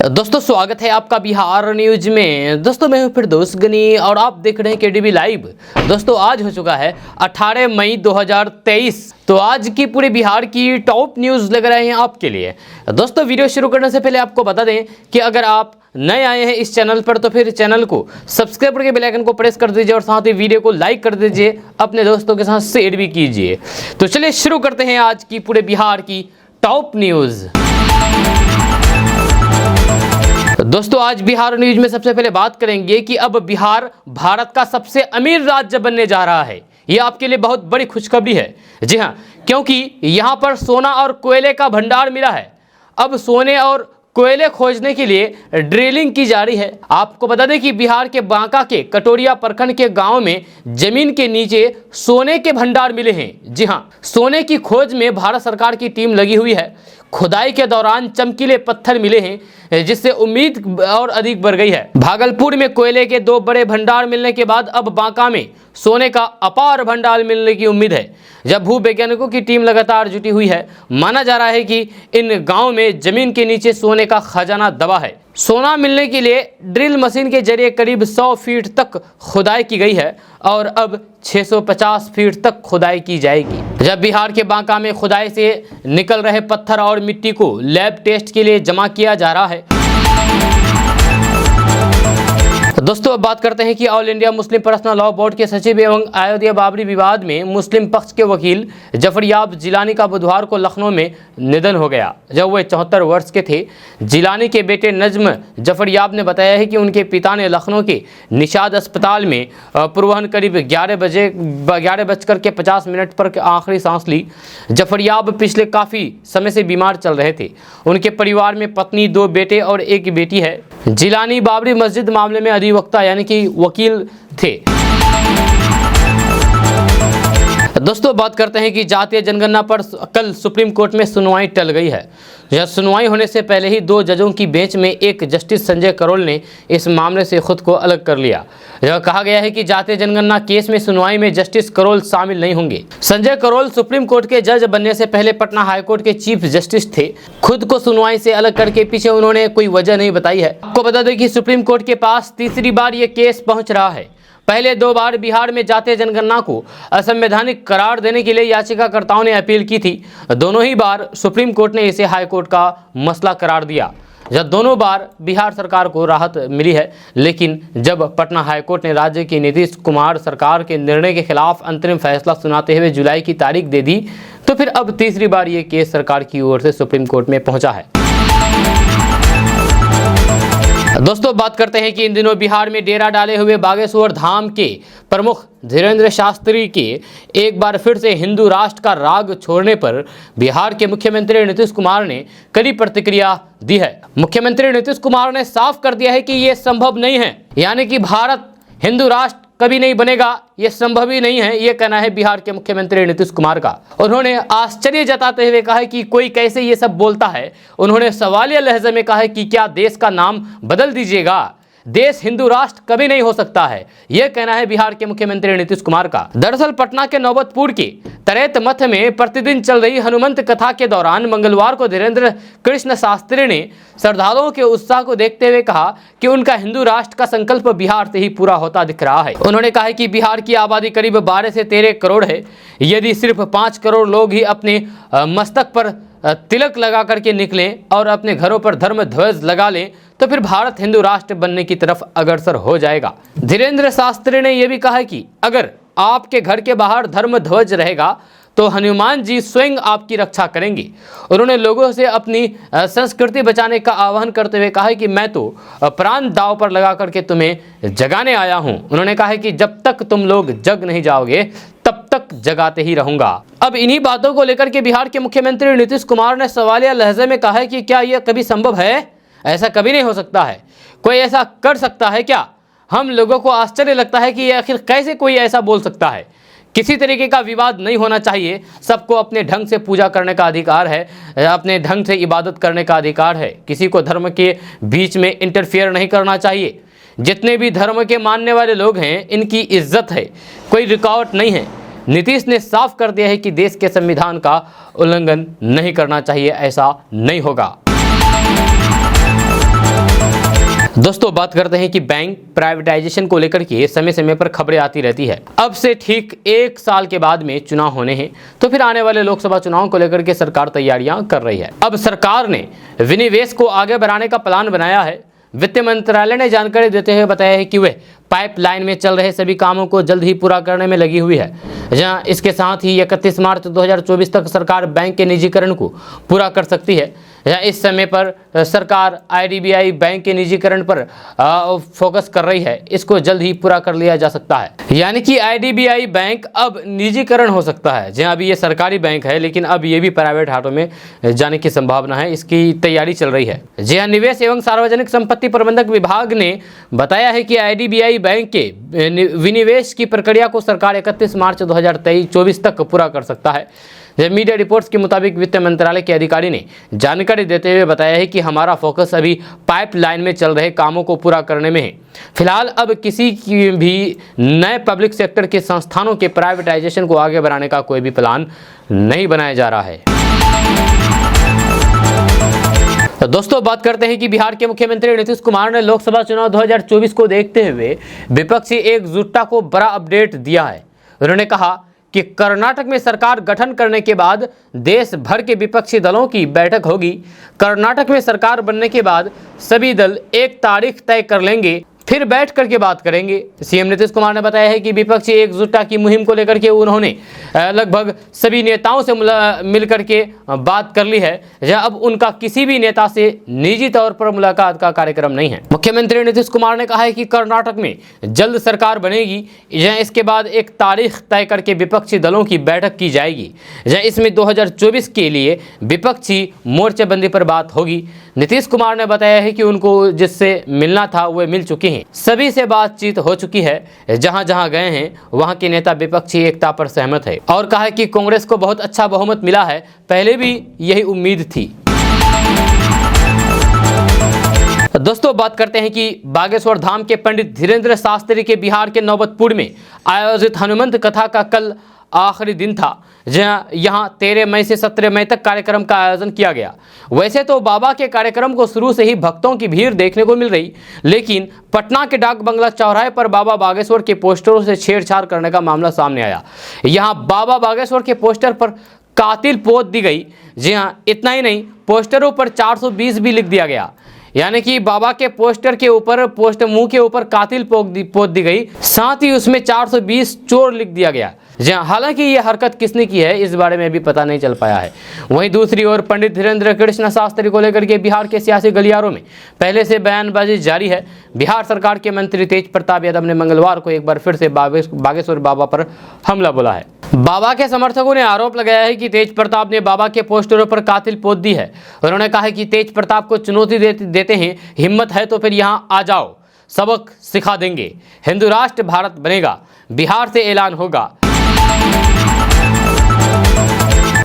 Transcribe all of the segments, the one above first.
दोस्तों स्वागत है आपका बिहार न्यूज में। दोस्तों मैं हूं फिरदौस गनी और आप देख रहे हैं केडीबी लाइव। दोस्तों आज हो चुका है 18 मई 2023। तो आज की पूरे बिहार की टॉप न्यूज़ लग रहे हैं आपके लिए। दोस्तों वीडियो शुरू करने से पहले आपको बता दें कि अगर आप नए आए हैं इस चैनल पर तो फिर चैनल को सब्सक्राइब करके बेल आइकन को प्रेस कर दीजिए और साथ ही वीडियो को लाइक कर दीजिए, अपने दोस्तों के साथ शेयर भी कीजिए। तो चलिए शुरू करते हैं आज की पूरे बिहार की टॉप न्यूज़। दोस्तों आज बिहार न्यूज में सबसे पहले बात करेंगे कि अब बिहार भारत का सबसे अमीर राज्य बनने जा रहा है। यह आपके लिए बहुत बड़ी खुशखबरी है। जी हां, क्योंकि यहां पर सोना और कोयले का भंडार मिला है। अब सोने और कोयले खोजने के लिए ड्रिलिंग की जा रही है। आपको बता दें कि बिहार के बांका के कटोरिया प्रखंड के गांव में जमीन के नीचे सोने के भंडार मिले हैं। जी हां, सोने की खोज में भारत सरकार की टीम लगी हुई है। खुदाई के दौरान चमकीले पत्थर मिले हैं जिससे उम्मीद और अधिक बढ़ गई है। भागलपुर में कोयले के 2 बड़े भंडार मिलने के बाद अब बांका में सोने का अपार भंडार मिलने की उम्मीद है। जब भूवैज्ञानिकों की टीम लगातार जुटी हुई है, माना जा रहा है कि इन गांव में जमीन के नीचे सोने का खजाना दबा है। सोना मिलने के लिए ड्रिल मशीन के जरिए करीब 100 फीट तक खुदाई की गई है और अब 650 फीट तक खुदाई की जाएगी। जब बिहार के बांका में खुदाई से निकल रहे पत्थर और मिट्टी को लैब टेस्ट के लिए जमा किया जा रहा है। दोस्तों अब बात करते हैं कि all India Muslim personal law board के सचिव एवं अयोध्या बाबरी विवाद में मुस्लिम पक्ष के वकील जफरयाब जिलानी का बुधवार को लखनऊ में निधन हो गया जब वे 74 वर्ष के थे। जिलानी के बेटे नज्म जफरयाब ने बताया है कि उनके पिता ने लखनऊ के निषाद अस्पताल में पूर्वाह्न करीब 11:50 पर आखिरी सांस ली। जफरयाब पिछले काफ़ी समय से बीमार चल रहे थे। उनके परिवार में पत्नी, 2 बेटे और 1 बेटी है। जिलानी बाबरी मस्जिद मामले में अधिवक्ता यानी कि वकील थे। दोस्तों बात करते हैं कि जातीय जनगणना पर कल सुप्रीम कोर्ट में सुनवाई टल गई है। यह सुनवाई होने से पहले ही 2 जजों की बेंच में एक जस्टिस संजय करोल ने इस मामले से खुद को अलग कर लिया। यह कहा गया है कि जातीय जनगणना केस में सुनवाई में जस्टिस करोल शामिल नहीं होंगे। संजय करोल सुप्रीम कोर्ट के जज बनने से पहले पटना हाईकोर्ट के चीफ जस्टिस थे। खुद को सुनवाई से अलग करके पीछे उन्होंने कोई वजह नहीं बताई है। आपको बता दें कि सुप्रीम कोर्ट के पास तीसरी बार ये केस पहुंच रहा है। पहले 2 बार बिहार में जातीय जनगणना को असंवैधानिक करार देने के लिए याचिकाकर्ताओं ने अपील की थी। दोनों ही बार सुप्रीम कोर्ट ने इसे हाई कोर्ट का मसला करार दिया। जब दोनों बार बिहार सरकार को राहत मिली है, लेकिन जब पटना हाई कोर्ट ने राज्य की नीतीश कुमार सरकार के निर्णय के खिलाफ अंतरिम फैसला सुनाते हुए जुलाई की तारीख दे दी, तो फिर अब तीसरी बार ये केस सरकार की ओर से सुप्रीम कोर्ट में पहुंचा है। दोस्तों बात करते हैं कि इन दिनों बिहार में डेरा डाले हुए बागेश्वर धाम के प्रमुख धीरेन्द्र शास्त्री के एक बार फिर से हिंदू राष्ट्र का राग छोड़ने पर बिहार के मुख्यमंत्री नीतीश कुमार ने कड़ी प्रतिक्रिया दी है। मुख्यमंत्री नीतीश कुमार ने साफ कर दिया है कि यह संभव नहीं है, यानी कि भारत हिंदू राष्ट्र कभी नहीं बनेगा, ये संभव ही नहीं है। ये कहना है बिहार के मुख्यमंत्री नीतीश कुमार का। उन्होंने आश्चर्य जताते हुए कहा है कि कोई कैसे ये सब बोलता है। उन्होंने सवालिया लहजे में कहा है कि क्या देश का नाम बदल दीजिएगा, देश हिंदू राष्ट्र कभी नहीं हो सकता है। यह कहना है बिहार के मुख्यमंत्री नीतीश कुमार का। दरअसल पटना के नौबतपुर के तरेत मठ में प्रतिदिन चल रही हनुमंत कथा के दौरान मंगलवार को धीरेन्द्र कृष्ण शास्त्री ने श्रद्धालुओं के उत्साह को देखते हुए कहा कि उनका हिंदू राष्ट्र का संकल्प बिहार से ही पूरा होता दिख रहा है। उन्होंने कहा कि बिहार की आबादी करीब 12 से 13 करोड़ है। यदि सिर्फ 5 करोड़ लोग ही अपने मस्तक पर तिलक लगा करके निकलें और अपने घरों पर धर्म ध्वज लगा लें तो फिर भारत हिंदू राष्ट्र बनने की तरफ अग्रसर हो जाएगा। धीरेन्द्र शास्त्री ने यह भी कहा कि अगर आपके घर के बाहर धर्म ध्वज रहेगा तो हनुमान जी स्वयं आपकी रक्षा करेंगे। उन्होंने लोगों से अपनी संस्कृति बचाने का आह्वान करते हुए कहा कि मैं तो प्राण दांव पर लगा करके तुम्हें जगाने आया हूं। उन्होंने कहा कि जब तक तुम लोग जग नहीं जाओगे तब तक जगाते ही रहूंगा। अब इन्हीं बातों को लेकर के बिहार के मुख्यमंत्री नीतीश कुमार ने सवालिया लहजे में कहा है कि क्या यह कभी संभव है? ऐसा कभी नहीं हो सकता है। कोई ऐसा कर सकता है क्या? हम लोगों को आश्चर्य लगता है कि आखिर कैसे कोई ऐसा बोल सकता है। किसी तरीके का विवाद नहीं होना चाहिए। सबको अपने ढंग से पूजा करने का अधिकार है, अपने ढंग से इबादत करने का अधिकार है। किसी को धर्म के बीच में इंटरफेयर नहीं करना चाहिए। जितने भी धर्म के मानने वाले लोग हैं इनकी इज्जत है, कोई रुकावट नहीं है। नीतीश ने साफ कर दिया है कि देश के संविधान का उल्लंघन नहीं करना चाहिए, ऐसा नहीं होगा। दोस्तों बात करते हैं कि बैंक प्राइवेटाइजेशन को लेकर के समय समय पर खबरें आती रहती है। अब से ठीक 1 साल के बाद में चुनाव होने हैं, तो फिर आने वाले लोकसभा चुनाव को लेकर के सरकार तैयारियां कर रही है। अब सरकार ने विनिवेश को आगे बढ़ाने का प्लान बनाया है। वित्त मंत्रालय ने जानकारी देते हुए बताया है कि वह पाइपलाइन में चल रहे सभी कामों को जल्द ही पूरा करने में लगी हुई है। जहां इसके साथ ही 31 मार्च 2024 तक सरकार बैंक के निजीकरण को पूरा कर सकती है। जहां इस समय पर सरकार IDBI बैंक के निजीकरण पर फोकस कर रही है। इसको जल्द ही पूरा कर लिया जा सकता है, यानी कि IDBI बैंक अब निजीकरण हो सकता है। जहां अभी ये सरकारी बैंक है, लेकिन अब ये भी प्राइवेट हाथों में जाने की संभावना है। इसकी तैयारी चल रही है। जी हाँ, निवेश एवं सार्वजनिक संपत्ति प्रबंधक विभाग ने बताया है कि IDBI बैंक के विनिवेश की प्रक्रिया को सरकार 31 मार्च 2024 तक पूरा कर सकता है। मीडिया रिपोर्ट्स के मुताबिक वित्त मंत्रालय के अधिकारी ने जानकारी देते हुए बताया है कि हमारा फोकस अभी पाइपलाइन में चल रहे कामों को पूरा करने में है। फिलहाल अब किसी की भी नए पब्लिक सेक्टर के संस्थानों के प्राइवेटाइजेशन को आगे बढ़ाने का कोई भी प्लान नहीं बनाया जा रहा है। तो दोस्तों बात करते हैं कि बिहार के मुख्यमंत्री नीतीश कुमार ने लोकसभा चुनाव 2024 को देखते हुए विपक्षी एकजुटता को बड़ा अपडेट दिया है। उन्होंने कहा कि कर्नाटक में सरकार गठन करने के बाद देश भर के विपक्षी दलों की बैठक होगी। कर्नाटक में सरकार बनने के बाद सभी दल एक तारीख तय कर लेंगे, फिर बैठ करके बात करेंगे। सीएम नीतीश कुमार ने बताया है कि विपक्षी एकजुटता की मुहिम को लेकर के उन्होंने लगभग सभी नेताओं से मिल करके बात कर ली है। अब उनका किसी भी नेता से निजी तौर पर मुलाकात का कार्यक्रम नहीं है। मुख्यमंत्री नीतीश कुमार ने कहा है कि कर्नाटक में जल्द सरकार बनेगी। इसके बाद एक तारीख तय करके विपक्षी दलों की बैठक की जाएगी। इसमें 2024 के लिए विपक्षी मोर्चेबंदी पर बात होगी। नीतीश कुमार ने बताया है कि उनको जिससे मिलना था वो मिल चुके हैं, सभी से बातचीत हो चुकी है। जहां जहां गए हैं वहां के नेता विपक्षी एकता पर सहमत है और कहा है कि कांग्रेस को बहुत अच्छा बहुमत मिला है, पहले भी यही उम्मीद थी। दोस्तों बात करते हैं कि बागेश्वर धाम के पंडित धीरेन्द्र शास्त्री के बिहार के नौबतपुर में आयोजित हनुमंत कथा का कल आखिरी दिन था। यहाँ 13 मई से 17 मई तक कार्यक्रम का आयोजन किया गया। वैसे तो बाबा के कार्यक्रम को शुरू से ही भक्तों की भीड़ देखने को मिल रही, लेकिन पटना के डाक बंगला चौराहे पर बाबा बागेश्वर के पोस्टरों से छेड़छाड़ करने का मामला सामने आया। यहाँ बाबा बागेश्वर के पोस्टर पर कातिल पोत दी गई। जी हाँ, इतना ही नहीं, पोस्टरों पर 420 भी लिख दिया गया, यानी कि बाबा के पोस्टर के ऊपर मुंह के ऊपर कातिल पोत दी गई, साथ ही उसमें 420 चोर लिख दिया गया। जी हाँ, हालांकि ये हरकत किसने की है इस बारे में भी पता नहीं चल पाया है। वहीं दूसरी ओर पंडित धीरेन्द्र कृष्ण शास्त्री को लेकर के बिहार के सियासी गलियारों में पहले से बयानबाजी जारी है। बिहार सरकार के मंत्री तेज प्रताप यादव ने मंगलवार को एक बार फिर से बागेश्वर बाबा पर हमला बोला है। बाबा के समर्थकों ने आरोप लगाया है कि तेज प्रताप ने बाबा के पोस्टरों पर कातिल पोत दी है। उन्होंने कहा है कि तेज प्रताप को चुनौती देते हैं, हिम्मत है तो फिर यहाँ आ जाओ, सबक सिखा देंगे, हिंदू राष्ट्र भारत बनेगा, बिहार से ऐलान होगा।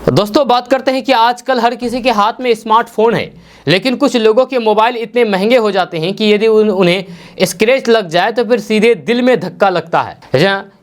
दोस्तों बात करते हैं कि आजकल हर किसी के हाथ में स्मार्टफोन है, लेकिन कुछ लोगों के मोबाइल इतने महंगे हो जाते हैं कि यदि उन्हें स्क्रैच लग जाए तो फिर सीधे दिल में धक्का लगता है।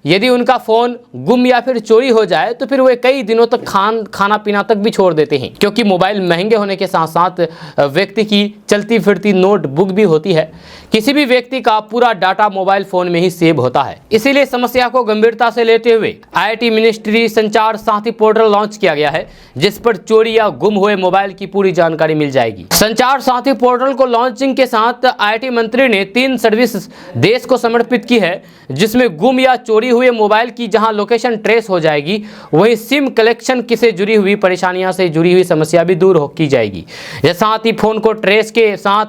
यदि उनका फ़ोन गुम या फिर चोरी हो जाए तो फिर वे कई दिनों तक खाना पीना तक भी छोड़ देते हैं, क्योंकि मोबाइल महंगे होने के साथ साथ व्यक्ति की चलती फिरती नोटबुक भी होती है। किसी भी व्यक्ति का पूरा डाटा मोबाइल फ़ोन में ही सेव होता है। इसीलिए समस्या को गंभीरता से लेते हुए IT मिनिस्ट्री संचार साथी पोर्टल लॉन्च किया गया है, जिस पर चोरी या गुम हुए मोबाइल की पूरी जानकारी मिल जाएगी। संचार साथी पोर्टल को लॉन्चिंग के साथ IT मंत्री ने 3 सर्विस देश को समर्पित की है, जिसमें गुम या चोरी हुए मोबाइल की जहां लोकेशन ट्रेस हो जाएगी, वहीं सिम कलेक्शन से जुड़ी हुई परेशानियां से जुड़ी हुई समस्या भी दूर की जाएगी। साथ ही फोन को ट्रेस के साथ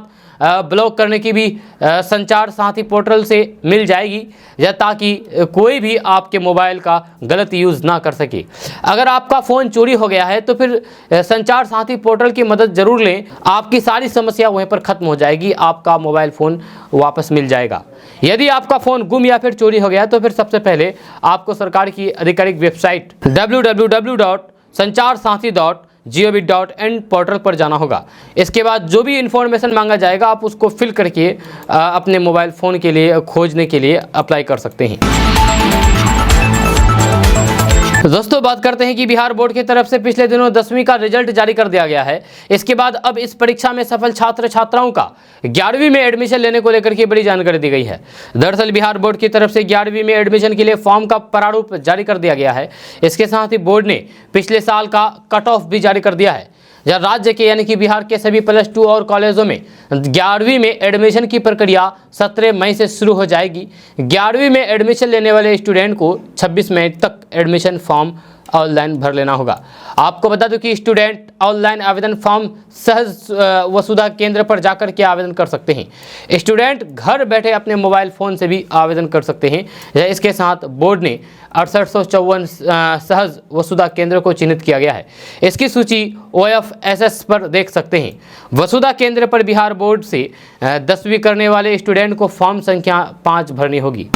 ब्लॉक करने की भी संचार साथी पोर्टल से मिल जाएगी, ताकि कोई भी आपके मोबाइल का गलत यूज़ ना कर सके। अगर आपका फ़ोन चोरी हो गया है तो फिर संचार साथी पोर्टल की मदद ज़रूर लें, आपकी सारी समस्या वहीं पर ख़त्म हो जाएगी, आपका मोबाइल फ़ोन वापस मिल जाएगा। यदि आपका फ़ोन गुम या फिर चोरी हो गया तो फिर सबसे पहले आपको सरकार की आधिकारिक वेबसाइट www.sancharsathi.gov.in पोर्टल पर जाना होगा। इसके बाद जो भी इन्फॉर्मेशन मांगा जाएगा आप उसको फिल करके अपने मोबाइल फ़ोन के लिए खोजने के लिए अप्लाई कर सकते हैं। दोस्तों बात करते हैं कि बिहार बोर्ड की तरफ से पिछले दिनों 10वीं का रिजल्ट जारी कर दिया गया है। इसके बाद अब इस परीक्षा में सफल छात्र छात्राओं का 11वीं में एडमिशन लेने को लेकर के बड़ी जानकारी दी गई है। दरअसल बिहार बोर्ड की तरफ से 11वीं में एडमिशन के लिए फॉर्म का प्रारूप जारी कर दिया गया है। इसके साथ ही बोर्ड ने पिछले साल का कट ऑफ भी जारी कर दिया है, जहाँ राज्य के यानी कि बिहार के सभी +2 और कॉलेजों में 11वीं में एडमिशन की प्रक्रिया 17 मई से शुरू हो जाएगी। 11वीं में एडमिशन लेने वाले स्टूडेंट को 26 मई तक एडमिशन फॉर्म ऑनलाइन भर लेना होगा। आपको बता दूं कि स्टूडेंट ऑनलाइन आवेदन फॉर्म सहज वसुधा केंद्र पर जाकर के आवेदन कर सकते हैं। स्टूडेंट घर बैठे अपने मोबाइल फ़ोन से भी आवेदन कर सकते हैं। इसके साथ बोर्ड ने 6854 सहज वसुधा केंद्र को चिन्हित किया गया है। इसकी सूची OFSS पर देख सकते हैं। वसुधा केंद्र पर बिहार बोर्ड से 10वीं करने वाले स्टूडेंट को फॉर्म संख्या 5 भरनी होगी।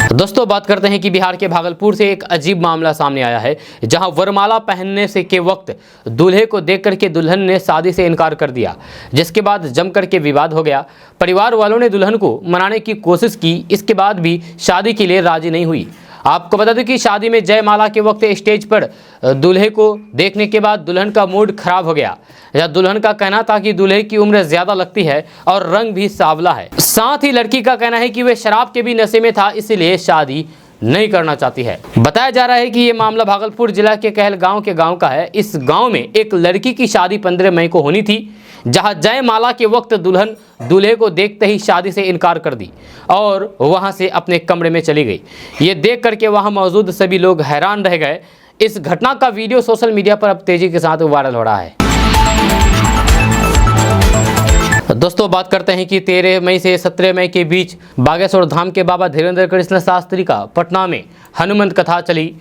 दोस्तों बात करते हैं कि बिहार के भागलपुर से एक अजीब मामला सामने आया है, जहां वरमाला पहनने से के वक्त दूल्हे को देख करके दुल्हन ने शादी से इनकार कर दिया, जिसके बाद जम करके विवाद हो गया। परिवार वालों ने दुल्हन को मनाने की कोशिश की, इसके बाद भी शादी के लिए राजी नहीं हुई। आपको बता दें कि शादी में जयमाला के वक्त स्टेज पर दूल्हे को देखने के बाद दुल्हन का मूड खराब हो गया। या दुल्हन का कहना था कि दूल्हे की उम्र ज़्यादा लगती है और रंग भी सांवला है। साथ ही लड़की का कहना है कि वह शराब के भी नशे में था, इसलिए शादी नहीं करना चाहती है। बताया जा रहा है कि ये मामला भागलपुर जिला के कहलगांव के गांव का है। इस गांव में एक लड़की की शादी 15 मई को होनी थी, जहां जयमाला के वक्त दुल्हन दूल्हे को देखते ही शादी से इनकार कर दी और वहां से अपने कमरे में चली गई। ये देख करके वहां मौजूद सभी लोग हैरान रह गए। इस घटना का वीडियो सोशल मीडिया पर अब तेजी के साथ वायरल हो रहा है। दोस्तों बात करते हैं कि 13 मई से 17 मई के बीच बागेश्वर धाम के बाबा धीरेन्द्र कृष्ण शास्त्री का पटना में हनुमंत कथा चली,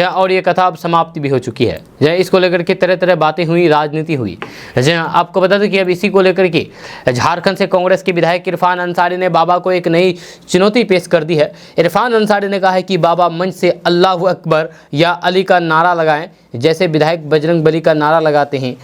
और ये कथा अब समाप्ति भी हो चुकी है। इसको लेकर के तरह तरह बातें हुई, राजनीति हुई। आपको बता दें कि अब इसी को लेकर के झारखंड से कांग्रेस के विधायक इरफान अंसारी ने बाबा को एक नई चुनौती पेश कर दी है। इरफान अंसारी ने कहा है कि बाबा मंच से अल्लाहु अकबर या अली का नारा लगाएं, जैसे विधायक बजरंग बली का नारा लगाते हैं।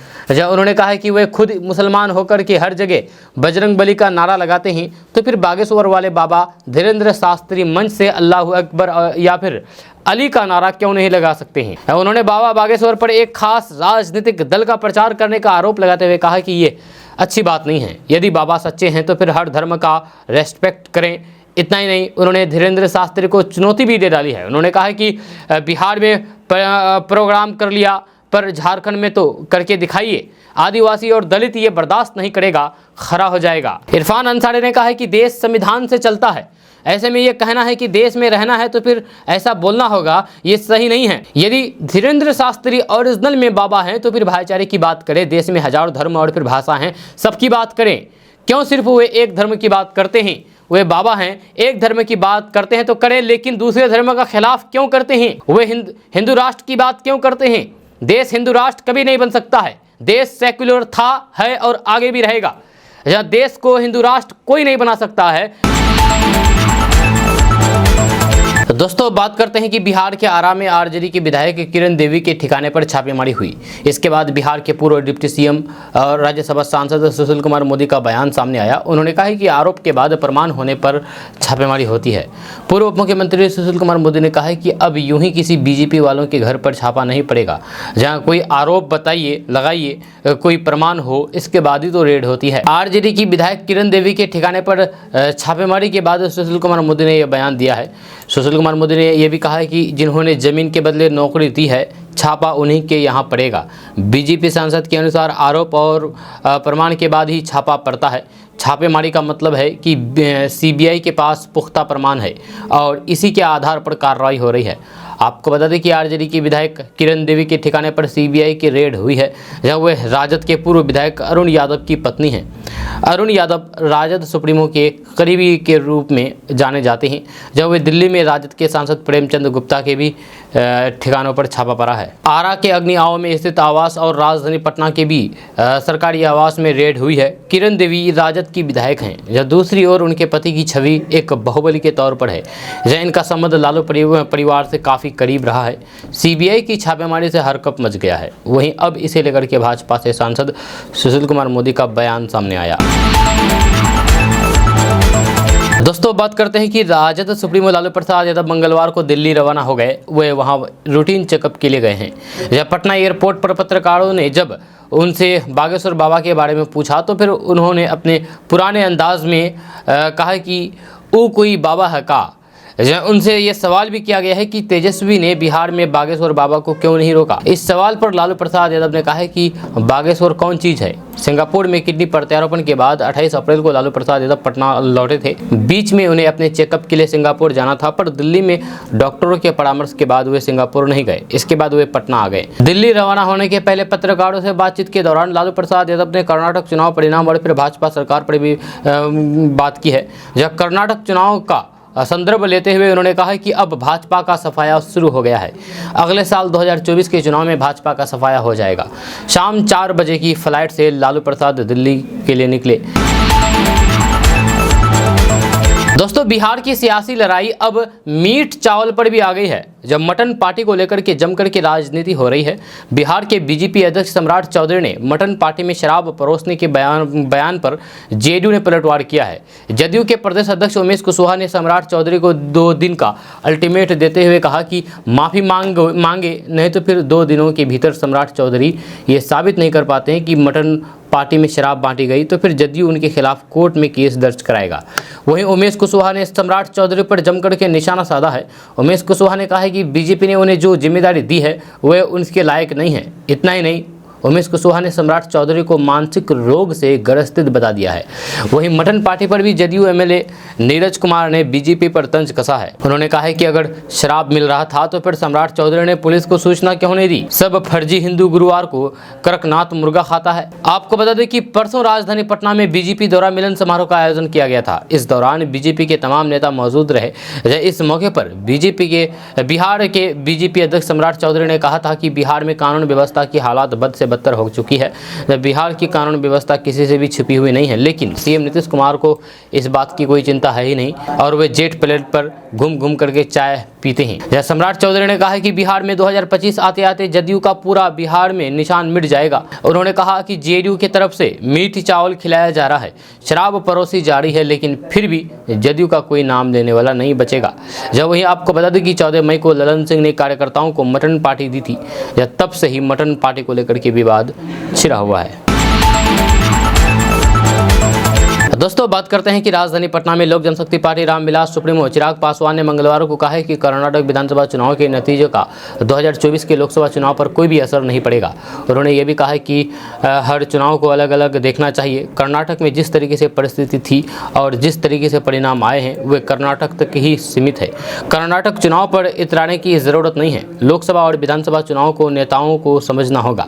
उन्होंने कहा है कि वे खुद मुसलमान होकर के हर जगह बजरंग बली का नारा लगाते हैं, तो फिर बागेश्वर वाले बाबा धीरेन्द्र शास्त्री मंच से अल्लाहु अकबर या फिर अली का नारा क्यों नहीं लगा सकते हैं। उन्होंने बाबा बागेश्वर पर एक खास राजनीतिक दल का प्रचार करने का आरोप लगाते हुए कहा कि ये अच्छी बात नहीं है। यदि बाबा सच्चे हैं तो फिर हर धर्म का रेस्पेक्ट करें। इतना ही नहीं, उन्होंने धीरेन्द्र शास्त्री को चुनौती भी दे डाली है। उन्होंने कहा है कि बिहार में प्रोग्राम कर लिया, पर झारखंड में तो करके दिखाइए। आदिवासी और दलित ये बर्दाश्त नहीं करेगा, खरा हो जाएगा। इरफान अंसारी ने कहा है कि देश संविधान से चलता है, ऐसे में ये कहना है कि देश में रहना है तो फिर ऐसा बोलना होगा, ये सही नहीं है। यदि धीरेन्द्र शास्त्री ओरिजिनल में बाबा हैं तो फिर भाईचारे की बात करें। देश में हजारों धर्म और फिर भाषा हैं, सबकी बात करें। क्यों सिर्फ वे एक धर्म की बात करते हैं? वे बाबा हैं, एक धर्म की बात करते हैं तो करें, लेकिन दूसरे धर्म का खिलाफ क्यों करते हैं? वे हिंदू राष्ट्र की बात क्यों करते हैं? देश हिंदू राष्ट्र कभी नहीं बन सकता है। देश सेक्युलर था, है और आगे भी रहेगा। जहाँ देश को हिंदू राष्ट्र कोई नहीं बना सकता है। दोस्तों बात करते हैं कि बिहार के आरा में आरजेडी की विधायक किरण देवी के ठिकाने पर छापेमारी हुई। इसके बाद बिहार के पूर्व डिप्टी सीएम और राज्यसभा सांसद सुशील कुमार मोदी का बयान सामने आया। उन्होंने कहा है कि आरोप के बाद प्रमाण होने पर छापेमारी होती है। पूर्व उप मुख्यमंत्री सुशील कुमार मोदी ने कहा है कि अब यूं ही किसी बीजेपी वालों के घर पर छापा नहीं पड़ेगा। जहां कोई आरोप बताइए, लगाइए, कोई प्रमाण हो, इसके बाद ही तो रेड होती है। आरजेडी की विधायक किरण देवी के ठिकाने पर छापेमारी के बाद सुशील कुमार मोदी ने यह बयान दिया है। सुशील कुमार मोदी ने यह भी कहा है कि जिन्होंने जमीन के बदले नौकरी दी है, छापा उन्हीं के यहाँ पड़ेगा। बीजेपी सांसद के अनुसार आरोप और प्रमाण के बाद ही छापा पड़ता है। छापेमारी का मतलब है कि सीबीआई के पास पुख्ता प्रमाण है और इसी के आधार पर कार्रवाई हो रही है। आपको बता दें कि आरजेडी की विधायक किरण देवी के ठिकाने पर सीबीआई की रेड हुई है, जहां वह राजद के पूर्व विधायक अरुण यादव की पत्नी हैं। अरुण यादव राजद सुप्रीमो के करीबी के रूप में जाने जाते हैं, जब वे दिल्ली में राजद के सांसद प्रेमचंद गुप्ता के भी ठिकानों पर छापा पड़ा है। आरा के अग्निआव में स्थित आवास और राजधानी पटना के भी सरकारी आवास में रेड हुई है। किरण देवी राजद की विधायक हैं, जब दूसरी ओर उनके पति की छवि एक बाहुबली के तौर पर है, जहाँ इनका संबंध लालू परिवार से काफ़ी करीब रहा है। सीबीआई की छापेमारी से हरकंप मच गया है। वहीं अब इसे लेकर के भाजपा से सांसद सुशील कुमार मोदी का बयान सामने आया। दोस्तों बात करते हैं कि राजद सुप्रीमो लालू प्रसाद यादव मंगलवार को दिल्ली रवाना हो गए। वे वहां रूटीन चेकअप के लिए गए हैं। जब पटना एयरपोर्ट पर पत्रकारों ने जब उनसे बागेश्वर बाबा के बारे में पूछा तो फिर उन्होंने अपने पुराने अंदाज में कहा कि वो कोई बाबा है का। उनसे ये सवाल भी किया गया है कि तेजस्वी ने बिहार में बागेश्वर बाबा को क्यों नहीं रोका। इस सवाल पर लालू प्रसाद यादव ने कहा है कि बागेश्वर कौन चीज़ है। सिंगापुर में किडनी प्रत्यारोपण के बाद 28 अप्रैल को लालू प्रसाद यादव पटना लौटे थे। बीच में उन्हें अपने चेकअप के लिए सिंगापुर जाना था, पर दिल्ली में डॉक्टरों के परामर्श के बाद वे सिंगापुर नहीं गए। इसके बाद वे पटना आ गए। दिल्ली रवाना होने के पहले पत्रकारों से बातचीत के दौरान लालू प्रसाद यादव ने कर्नाटक चुनाव परिणाम और फिर भाजपा सरकार पर भी बात की है। जब कर्नाटक चुनाव का संदर्भ लेते हुए उन्होंने कहा कि अब भाजपा का सफाया शुरू हो गया है। अगले साल 2024 के चुनाव में भाजपा का सफाया हो जाएगा। शाम 4 बजे की फ्लाइट से लालू प्रसाद दिल्ली के लिए निकले। दोस्तों बिहार की सियासी लड़ाई अब मीट चावल पर भी आ गई है। जब मटन पार्टी को लेकर के जमकर के राजनीति हो रही है। बिहार के बीजेपी अध्यक्ष सम्राट चौधरी ने मटन पार्टी में शराब परोसने के बयान पर जेडीयू ने पलटवार किया है। जदयू के प्रदेश अध्यक्ष उमेश कुशवाहा ने सम्राट चौधरी को 2 दिन का अल्टीमेट देते हुए कहा कि माफ़ी मांगे नहीं तो फिर 2 दिनों के भीतर सम्राट चौधरी ये साबित नहीं कर पाते हैं कि मटन पार्टी में शराब बांटी गई तो फिर जदयू उनके खिलाफ कोर्ट में केस दर्ज कराएगा। वहीं उमेश कुशवाहा ने सम्राट चौधरी पर जमकर के निशाना साधा है। उमेश कुशवाहा ने कहा है कि बीजेपी ने उन्हें जो जिम्मेदारी दी है वह उनके लायक नहीं है। इतना ही नहीं, उमेश कुशवाहा ने सम्राट चौधरी को मानसिक रोग से ग्रसित बता दिया है। वहीं मटन पार्टी पर भी जदयू एमएलए नीरज कुमार ने बीजेपी पर तंज कसा है। उन्होंने कहा है कि अगर शराब मिल रहा था तो फिर सम्राट चौधरी ने पुलिस को सूचना क्यों नहीं दी। सब फर्जी हिंदू गुरुवार को कड़कनाथ मुर्गा खाता है। आपको बता दें कि परसों राजधानी पटना में बीजेपी द्वारा मिलन समारोह का आयोजन किया गया था। इस दौरान बीजेपी के तमाम नेता मौजूद रहे। इस मौके पर बिहार के बीजेपी अध्यक्ष सम्राट चौधरी ने कहा था कि बिहार में कानून व्यवस्था की हालात बद से बदतर हो चुकी है। बिहार की कानून व्यवस्था किसी से भी छिपी हुई नहीं है, लेकिन सीएम नीतीश कुमार को इस बात की कोई चिंता है ही नहीं और वे जेट प्लेन पर घूम करके चाय पीते हैं। जहाँ सम्राट चौधरी ने कहा है कि बिहार में 2025 आते आते जदयू का पूरा बिहार में निशान मिट जाएगा। उन्होंने कहा कि जेडीयू की तरफ से मीठ चावल खिलाया जा रहा है, शराब परोसी जा रही है, लेकिन फिर भी जदयू का कोई नाम लेने वाला नहीं बचेगा। जब वहीं आपको बता दें कि 14 मई को ललन सिंह ने कार्यकर्ताओं को मटन पार्टी दी थी। तब से ही मटन पार्टी को लेकर के विवाद छिड़ा हुआ है। दोस्तों बात करते हैं कि राजधानी पटना में लोक जनशक्ति पार्टी रामविलास सुप्रीमो चिराग पासवान ने मंगलवार को कहा है कि कर्नाटक विधानसभा चुनाव के नतीजे का 2024 के लोकसभा चुनाव पर कोई भी असर नहीं पड़ेगा। उन्होंने ये भी कहा है कि हर चुनाव को अलग अलग देखना चाहिए। कर्नाटक में जिस तरीके से परिस्थिति थी और जिस तरीके से परिणाम आए हैं वे कर्नाटक तक ही सीमित है। कर्नाटक चुनाव पर इतराने की ज़रूरत नहीं है। लोकसभा और विधानसभा चुनाव को नेताओं को समझना होगा।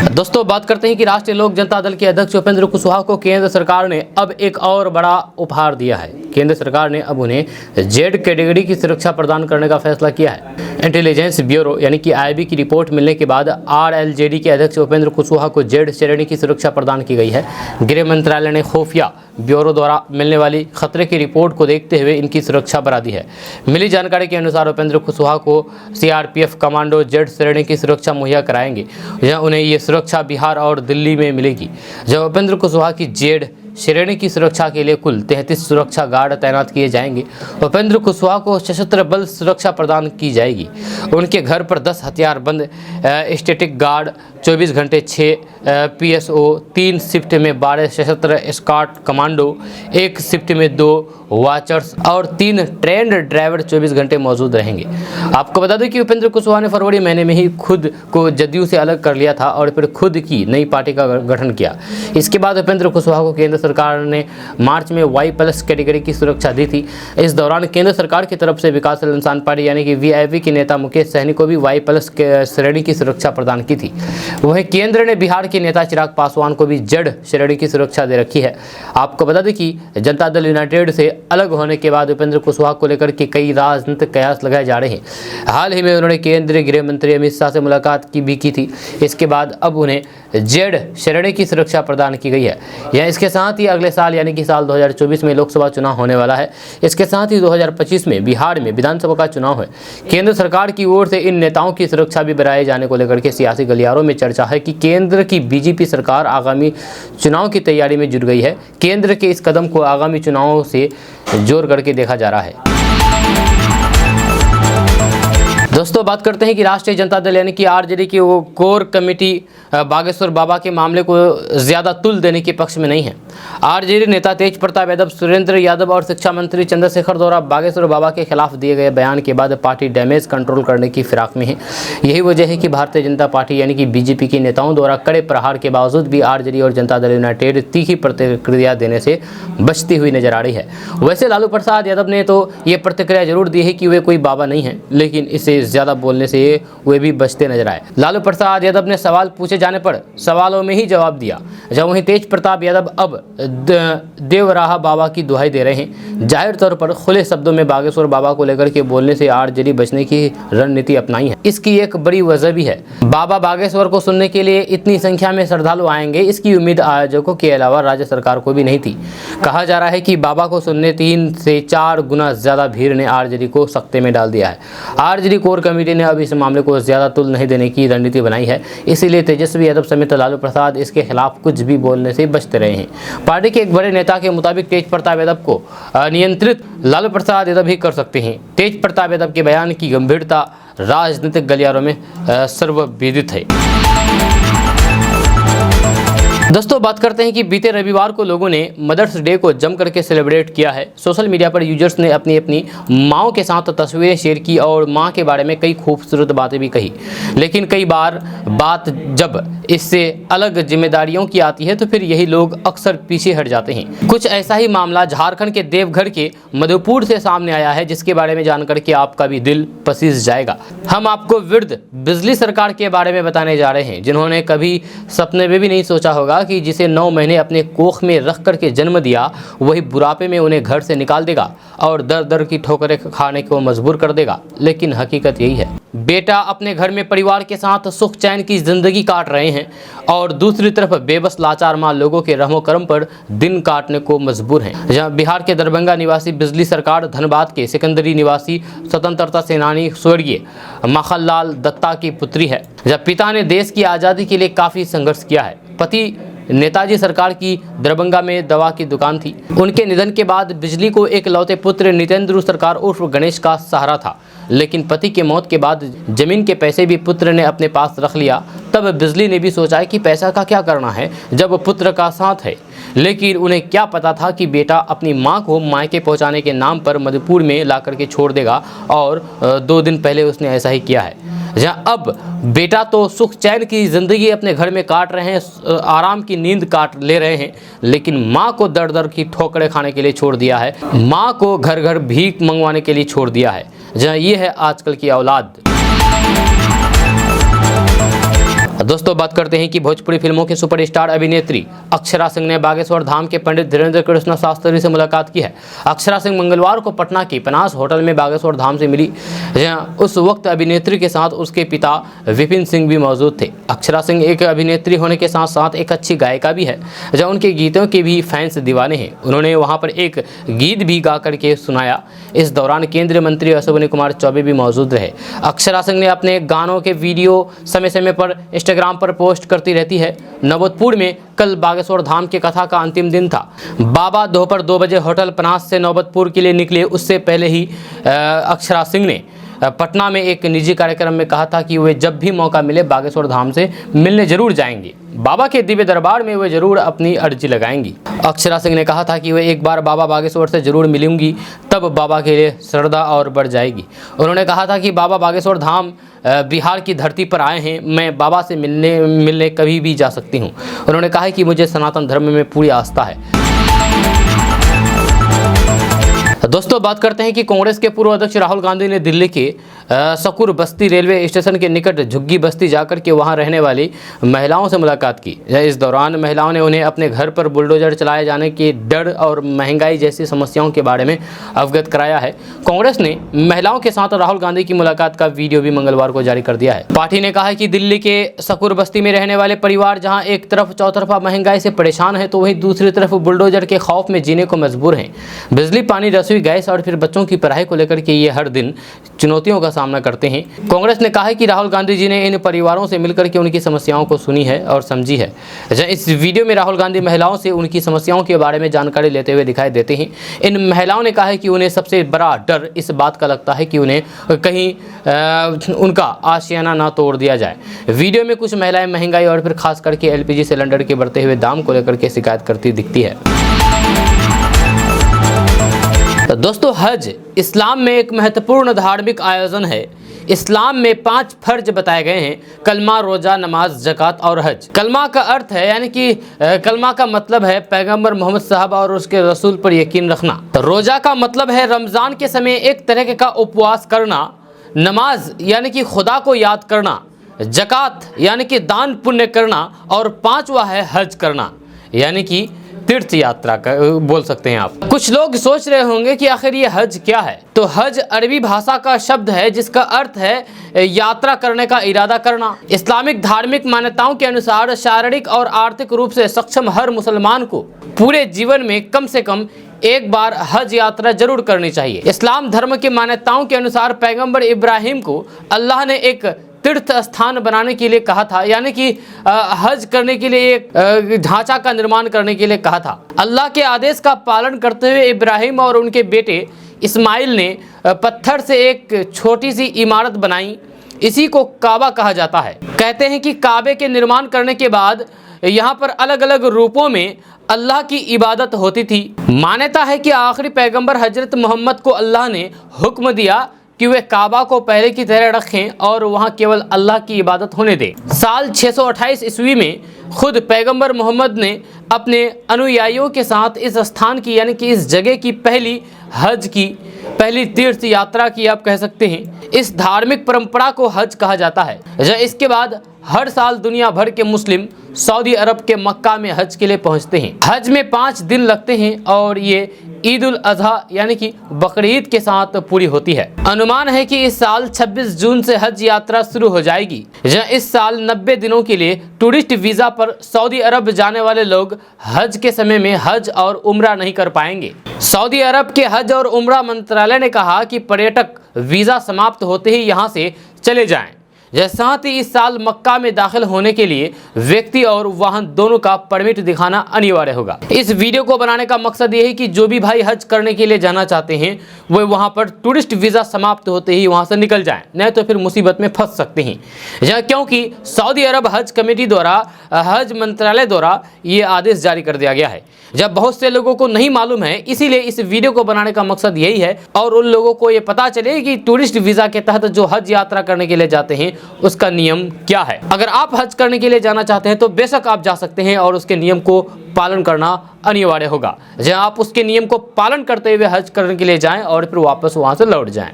दोस्तों बात करते हैं कि राष्ट्रीय लोक जनता दल के अध्यक्ष उपेंद्र कुशवाहा को केंद्र सरकार ने अब एक और बड़ा उपहार दिया है। केंद्र सरकार ने अब उन्हें जेड कैटेगरी की सुरक्षा प्रदान करने का फैसला किया है। इंटेलिजेंस ब्यूरो यानी कि आईबी की रिपोर्ट मिलने के बाद आरएलजेडी के अध्यक्ष उपेंद्र कुशवाहा को जेड श्रेणी की सुरक्षा प्रदान की गई है। गृह मंत्रालय ने खुफिया ब्यूरो द्वारा मिलने वाली खतरे की रिपोर्ट को देखते हुए इनकी सुरक्षा बढ़ा दी है। मिली जानकारी के अनुसार उपेंद्र कुशवाहा को सीआरपीएफ कमांडो जेड श्रेणी की सुरक्षा मुहैया कराएंगे। जहां उन्हें ये सुरक्षा बिहार और दिल्ली में मिलेगी। जब उपेंद्र कुशवाहा की जेड श्रेणी की सुरक्षा के लिए कुल 33 सुरक्षा गार्ड तैनात किए जाएंगे। उपेंद्र कुशवाहा को सशस्त्र बल सुरक्षा प्रदान की जाएगी। उनके घर पर 10 हथियारबंद स्टैटिक गार्ड 24 घंटे 6 पीएसओ 3 शिफ्ट में 12 सशस्त्र स्क्वाड कमांडो 1 शिफ्ट में 2 वॉचर्स और 3 ट्रेंड ड्राइवर 24 घंटे मौजूद रहेंगे। आपको बता दें कि उपेंद्र कुशवाहा ने फरवरी महीने में ही खुद को जदयू से अलग कर लिया था और फिर खुद की नई पार्टी का गठन किया। इसके बाद उपेंद्र कुशवाहा को केंद्र सरकार ने मार्च में Y+ कैटेगरी की सुरक्षा दी थी। इस दौरान केंद्र सरकार की तरफ से विकासशील इंसान पार्टी यानी कि वीआईपी के नेता मुकेश सहनी को भी Y+ श्रेणी की सुरक्षा प्रदान की थी। वहीं केंद्र ने बिहार के नेता चिराग पासवान को भी जेड श्रेणी की सुरक्षा दे रखी है। आपको बता दें कि जनता दल यूनाइटेड से अलग होने के बाद उपेंद्र कुशवाहा को लेकर के कई राजनीतिक कयास लगाए जा रहे हैं। हाल ही में उन्होंने केंद्रीय गृह मंत्री अमित शाह से मुलाकात की थी। इसके बाद अब उन्हें जेड श्रेणी की सुरक्षा प्रदान की गई है। यह इसके साथ ही अगले साल यानी कि साल 2024 में लोकसभा चुनाव होने वाला है। इसके साथ ही 2025 में बिहार में विधानसभा का चुनाव है। केंद्र सरकार की ओर से इन नेताओं की सुरक्षा भी बढ़ाए जाने को लेकर के सियासी गलियारों में चर्चा है कि केंद्र की बीजेपी सरकार आगामी चुनाव की तैयारी में जुट गई है। केंद्र के इस कदम को आगामी चुनावों से जोड़ करके देखा जा रहा है। दोस्तों बात करते हैं कि राष्ट्रीय जनता दल यानी कि आरजेडी की वो कोर कमेटी बागेश्वर बाबा के मामले को ज़्यादा तुल देने के पक्ष में नहीं है। आरजेडी नेता तेज प्रताप यादव, सुरेंद्र यादव और शिक्षा मंत्री चंद्रशेखर द्वारा बागेश्वर बाबा के खिलाफ दिए गए बयान के बाद पार्टी डैमेज कंट्रोल करने की फिराक में है। यही वजह है कि भारतीय जनता पार्टी यानी कि बीजेपी के नेताओं द्वारा कड़े प्रहार के बावजूद भी आरजेडी और जनता दल यूनाइटेड तीखी प्रतिक्रिया देने से बचती हुई नजर आ रही है। वैसे लालू प्रसाद यादव ने तो ये प्रतिक्रिया जरूर दी है कि वे कोई बाबा नहीं है, लेकिन इससे ज़्यादा बोलने से वे भी बचते नजर आए। लालू प्रसाद यादव ने सवाल पूछे जाने पर सवालों में ही जवाब दिया, जब वहीं तेज प्रताप यादव अब देवराहा बाबा की दुहाई दे रहे हैं। जाहिर तौर पर खुले शब्दों में बागेश्वर बाबा को लेकर के बोलने से आरजेडी बचने की रणनीति अपनाई है। इसकी एक बड़ी वजह भी है, बाबा बागेश्वर को सुनने के लिए इतनी संख्या में श्रद्धालु आएंगे, इसकी उम्मीद आयोजकों के अलावा राज्य सरकार को भी नहीं थी। कहा जा रहा है कि बाबा को सुनने 3 से 4 गुना ज्यादा भीड़ ने आरजेडी को सख्ते में डाल दिया है। आरजेडी कोर कमेटी ने अब इस मामले को ज्यादा तुल नहीं देने की रणनीति बनाई है, इसीलिए तेजस्वी यादव समेत लालू प्रसाद इसके खिलाफ कुछ भी बोलने से बचते रहे हैं। पार्टी के एक बड़े नेता के मुताबिक तेज प्रताप यादव को नियंत्रित लालू प्रसाद यादव ही कर सकते हैं। तेज प्रताप यादव के बयान की गंभीरता राजनीतिक गलियारों में सर्वविदित है। दोस्तों बात करते हैं कि बीते रविवार को लोगों ने मदर्स डे को जम करके सेलिब्रेट किया है। सोशल मीडिया पर यूजर्स ने अपनी अपनी माँओं के साथ तस्वीरें शेयर की और माँ के बारे में कई खूबसूरत बातें भी कही, लेकिन कई बार बात जब इससे अलग जिम्मेदारियों की आती है तो फिर यही लोग अक्सर पीछे हट जाते हैं। कुछ ऐसा ही मामला झारखंड के देवघर के मधुपुर से सामने आया है, जिसके बारे में जानकर के आपका भी दिल पसीज जाएगा। हम आपको वृद्ध बिजली सरकार के बारे में बताने जा रहे हैं, जिन्होंने कभी सपने में भी नहीं सोचा होगा कि जिसे 9 महीने अपने कोख में रख करके जन्म दिया, वही बुढ़ापे में उन्हें घर से निकाल देगा और दर दर की ठोकरें खाने को मजबूर कर देगा। लेकिन हकीकत यही है, बेटा अपने घर में परिवार के साथ सुख चैन की जिंदगी काट रहे हैं और दूसरी तरफ बेबस लाचार माँ लोगों के रहमो करम पर दिन काटने को मजबूर हैं। जहाँ बिहार के दरभंगा निवासी बिजली सरकार, धनबाद के सिकंदरी निवासी स्वतंत्रता सेनानी स्वर्गीय माखनलाल दत्ता की पुत्री है, जहाँ पिता ने देश की आज़ादी के लिए काफ़ी संघर्ष किया है। पति नेताजी सरकार की दरभंगा में दवा की दुकान थी। उनके निधन के बाद बिजली को एक लौते पुत्र नितेंद्र सरकार उर्फ गणेश का सहारा था, लेकिन पति के मौत के बाद जमीन के पैसे भी पुत्र ने अपने पास रख लिया। तब बिजली ने भी सोचा कि पैसा का क्या करना है जब पुत्र का साथ है, लेकिन उन्हें क्या पता था कि बेटा अपनी मां को मायके पहुंचाने के नाम पर मधुपुर में ला करके छोड़ देगा, और 2 दिन पहले उसने ऐसा ही किया है। जहां अब बेटा तो सुख चैन की ज़िंदगी अपने घर में काट रहे हैं, आराम की नींद काट ले रहे हैं, लेकिन माँ को दर दर की ठोकरें खाने के लिए छोड़ दिया है, माँ को घर घर भीख मंगवाने के लिए छोड़ दिया है। जहाँ ये है आजकल की औलाद। दोस्तों बात करते हैं कि भोजपुरी फिल्मों की सुपरस्टार अभिनेत्री अक्षरा सिंह ने बागेश्वर धाम के पंडित धीरेन्द्र कृष्ण शास्त्री से मुलाकात की है। अक्षरा सिंह मंगलवार को पटना के पनास होटल में बागेश्वर धाम से मिली, जहां उस वक्त अभिनेत्री के साथ उसके पिता विपिन सिंह भी मौजूद थे। अक्षरा सिंह एक अभिनेत्री होने के साथ साथ एक अच्छी गायिका भी है, जहाँ उनके गीतों के भी फैंस दीवाने हैं। उन्होंने वहाँ पर एक गीत भी गा करके सुनाया। इस दौरान केंद्रीय मंत्री अश्विनी कुमार चौबे भी मौजूद रहे। अक्षरा सिंह ने अपने गानों के वीडियो समय समय पर इंस्टाग्राम पर पोस्ट करती रहती है। नौबतपुर में कल बागेश्वर धाम के कथा का अंतिम दिन था। बाबा दोपहर 2 बजे होटल पनास से नौबतपुर के लिए निकले। उससे पहले ही अक्षरा सिंह ने पटना में एक निजी कार्यक्रम में कहा था कि वे जब भी मौका मिले बागेश्वर धाम से मिलने जरूर जाएंगी, बाबा के दिव्य दरबार में वे जरूर अपनी अर्जी लगाएंगी। अक्षरा सिंह ने कहा था कि वे एक बार बाबा बागेश्वर से जरूर मिलूंगी, तब बाबा के लिए श्रद्धा और बढ़ जाएगी। उन्होंने कहा था कि बाबा बागेश्वर धाम बिहार की धरती पर आए हैं, मैं बाबा से मिलने कभी भी जा सकती हूँ। उन्होंने कहा कि मुझे सनातन धर्म में पूरी आस्था है। दोस्तों बात करते हैं कि कांग्रेस के पूर्व अध्यक्ष राहुल गांधी ने दिल्ली के सकुर बस्ती रेलवे स्टेशन के निकट झुग्गी बस्ती जाकर के वहां रहने वाली महिलाओं से मुलाकात की। इस दौरान महिलाओं ने उन्हें अपने घर पर बुलडोजर चलाए जाने के डर और महंगाई जैसी समस्याओं के बारे में अवगत कराया है। कांग्रेस ने महिलाओं के साथ राहुल गांधी की मुलाकात का वीडियो भी मंगलवार को जारी कर दिया है। पार्टी ने कहा है कि दिल्ली के सकुर बस्ती में रहने वाले परिवार जहाँ एक तरफ चौतरफा महंगाई से परेशान है, तो वहीं दूसरी तरफ बुलडोजर के खौफ में जीने को मजबूर हैं। बिजली, पानी, रसोई गैस और फिर बच्चों की पढ़ाई को लेकर के ये हर दिन चुनौतियों का सामना करते हैं। कांग्रेस ने कहा है कि राहुल गांधी जी ने इन परिवारों से मिलकर के उनकी समस्याओं को सुनी है और समझी है। इस वीडियो में राहुल गांधी महिलाओं से उनकी समस्याओं के बारे में जानकारी लेते हुए दिखाई देते हैं। इन महिलाओं ने कहा है कि उन्हें सबसे बड़ा डर इस बात का लगता है कि उन्हें कहीं उनका आशियाना ना तोड़ दिया जाए। वीडियो में कुछ महिलाएं महंगाई और फिर खास करके एलपीजी सिलेंडर के बढ़ते हुए दाम को लेकर के शिकायत करती दिखती है। तो दोस्तों, हज इस्लाम में एक महत्वपूर्ण धार्मिक आयोजन है। इस्लाम में 5 फर्ज बताए गए हैं: कलमा, रोजा, नमाज, ज़कात और हज। कलमा का अर्थ है, यानी कि कलमा का मतलब है पैगंबर मोहम्मद साहब और उसके रसूल पर यकीन रखना। तो रोजा का मतलब है रमज़ान के समय एक तरह का उपवास करना। नमाज यानी कि खुदा को याद करना। ज़कात यानी कि दान पुण्य करना। और 5वां है हज करना, यानी कि तीर्थ यात्रा का बोल सकते हैं आप। कुछ लोग सोच रहे होंगे कि आखिर ये हज क्या है। तो हज अरबी भाषा का शब्द है जिसका अर्थ है यात्रा करने का इरादा करना। इस्लामिक धार्मिक मान्यताओं के अनुसार शारीरिक और आर्थिक रूप से सक्षम हर मुसलमान को पूरे जीवन में कम से कम एक बार हज यात्रा जरूर करनी चाहिए। इस्लाम धर्म की मान्यताओं के अनुसार पैगंबर इब्राहिम को अल्लाह ने एक तीर्थ स्थान बनाने के लिए कहा था, यानी कि हज करने के लिए एक ढांचा का निर्माण करने के लिए कहा था। अल्लाह के आदेश का पालन करते हुए इब्राहिम और उनके बेटे इस्माइल ने पत्थर से एक छोटी सी इमारत बनाई। इसी को काबा कहा जाता है। कहते हैं कि काबे के निर्माण करने के बाद यहाँ पर अलग अलग रूपों में अल्लाह की इबादत होती थी। मान्यता है कि आखिरी पैगंबर हजरत मोहम्मद को अल्लाह ने हुक्म दिया कि वे काबा को पहले की तरह रखें और वहां केवल अल्लाह की इबादत होने दें। साल 628 ईस्वी में खुद पैगंबर मोहम्मद ने अपने अनुयायियों के साथ इस स्थान की, यानी कि इस जगह की पहली तीर्थ यात्रा की, आप कह सकते हैं। इस धार्मिक परंपरा को हज कहा जाता है। इसके बाद हर साल दुनिया भर के मुस्लिम सऊदी अरब के मक्का में हज के लिए पहुंचते हैं। हज में 5 दिन लगते हैं और ये ईद उल अजहा यानी कि बकरीद के साथ पूरी होती है। अनुमान है कि इस साल 26 जून से हज यात्रा शुरू हो जाएगी। इस साल 90 दिनों के लिए टूरिस्ट वीज़ा पर सऊदी अरब जाने वाले लोग हज के समय में हज और उम्रा नहीं कर पाएंगे। सऊदी अरब के हज और उम्रा मंत्रालय ने कहा कि पर्यटक वीज़ा समाप्त होते ही यहाँ से चले जाएं। साथ ही इस साल मक्का में दाखिल होने के लिए व्यक्ति और वाहन दोनों का परमिट दिखाना अनिवार्य होगा। इस वीडियो को बनाने का मकसद ये है कि जो भी भाई हज करने के लिए जाना चाहते हैं वो वहां पर टूरिस्ट वीज़ा समाप्त होते ही वहां से निकल जाएं, नहीं तो फिर मुसीबत में फंस सकते हैं। क्योंकि सऊदी अरब हज कमेटी द्वारा, हज मंत्रालय द्वारा ये आदेश जारी कर दिया गया है। जब बहुत से लोगों को नहीं मालूम है, इसीलिए इस वीडियो को बनाने का मकसद यही है और उन लोगों को ये पता चले कि टूरिस्ट वीज़ा के तहत जो हज यात्रा करने के लिए जाते हैं उसका नियम क्या है। अगर आप हज करने के लिए जाना चाहते हैं तो बेशक आप जा सकते हैं और उसके नियम को पालन करना अनिवार्य होगा। जहाँ आप उसके नियम को पालन करते हुए हज करने के लिए जाएं और फिर वापस वहाँ से लौट जाएं।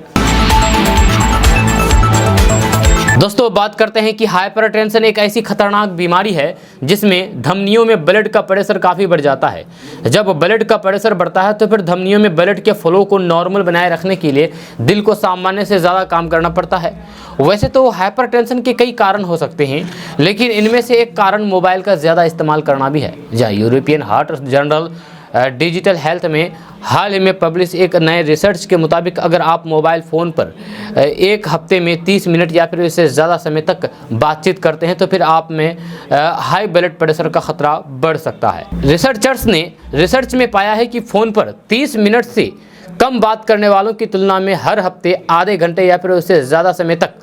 दोस्तों, बात करते हैं कि हाइपरटेंशन एक ऐसी खतरनाक बीमारी है जिसमें धमनियों में ब्लड का प्रेशर काफ़ी बढ़ जाता है। जब ब्लड का प्रेशर बढ़ता है तो फिर धमनियों में ब्लड के फ्लो को नॉर्मल बनाए रखने के लिए दिल को सामान्य से ज़्यादा काम करना पड़ता है। वैसे तो हाइपरटेंशन के कई कारण हो सकते हैं, लेकिन इनमें से एक कारण मोबाइल का ज़्यादा इस्तेमाल करना भी है। जहाँ European heart journal digital health में हाल ही में पब्लिश एक नए रिसर्च के मुताबिक अगर आप मोबाइल फ़ोन पर एक हफ्ते में 30 मिनट या फिर इससे ज़्यादा समय तक बातचीत करते हैं तो फिर आप में हाई ब्लड प्रेशर का खतरा बढ़ सकता है। रिसर्चर्स ने रिसर्च में पाया है कि फ़ोन पर 30 मिनट से कम बात करने वालों की तुलना में हर हफ्ते आधे घंटे या फिर उससे ज़्यादा समय तक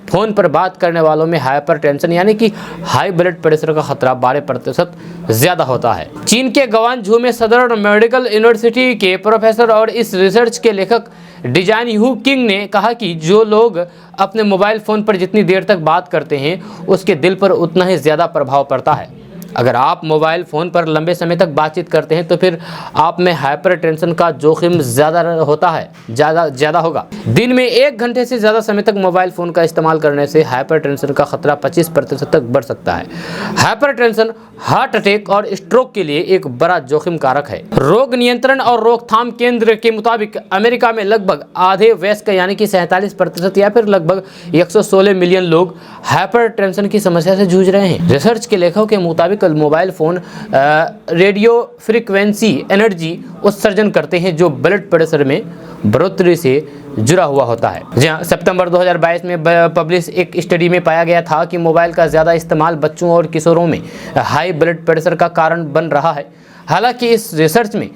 फ़ोन पर बात करने वालों में हाइपरटेंशन यानी कि हाई ब्लड प्रेशर का खतरा 12% ज़्यादा होता है। चीन के ग्वांगझू में सदर्न मेडिकल यूनिवर्सिटी के प्रोफेसर और इस रिसर्च के लेखक डिजाइन यू किंग ने कहा कि जो लोग अपने मोबाइल फ़ोन पर जितनी देर तक बात करते हैं उसके दिल पर उतना ही ज़्यादा प्रभाव पड़ता है। अगर आप मोबाइल फ़ोन पर लंबे समय तक बातचीत करते हैं तो फिर आप में हाइपरटेंशन का जोखिम ज़्यादा होता है, ज़्यादा होगा। दिन में 1 घंटे से ज़्यादा समय तक मोबाइल फ़ोन का इस्तेमाल करने से हाइपरटेंशन का खतरा 25% तक बढ़ सकता है। हाइपरटेंशन हार्ट अटैक और स्ट्रोक के लिए एक बड़ा जोखिम कारक है। रोग नियंत्रण और रोकथाम केंद्र के मुताबिक अमेरिका में लगभग आधे वयस्क यानी कि 47% या फिर लगभग 116 मिलियन लोग हाइपरटेंशन की समस्या से जूझ रहे हैं। रिसर्च के लेखकों के मुताबिक mobile phone radio frequency energy उत्सर्जन करते हैं जो ब्लड प्रेशर में बढ़ोतरी से जुड़ा हुआ होता है। जी हाँ, सितंबर 2022 में पब्लिश एक स्टडी में पाया गया था कि मोबाइल का ज़्यादा इस्तेमाल बच्चों और किशोरों में हाई ब्लड प्रेशर का कारण बन रहा है। हालांकि इस रिसर्च में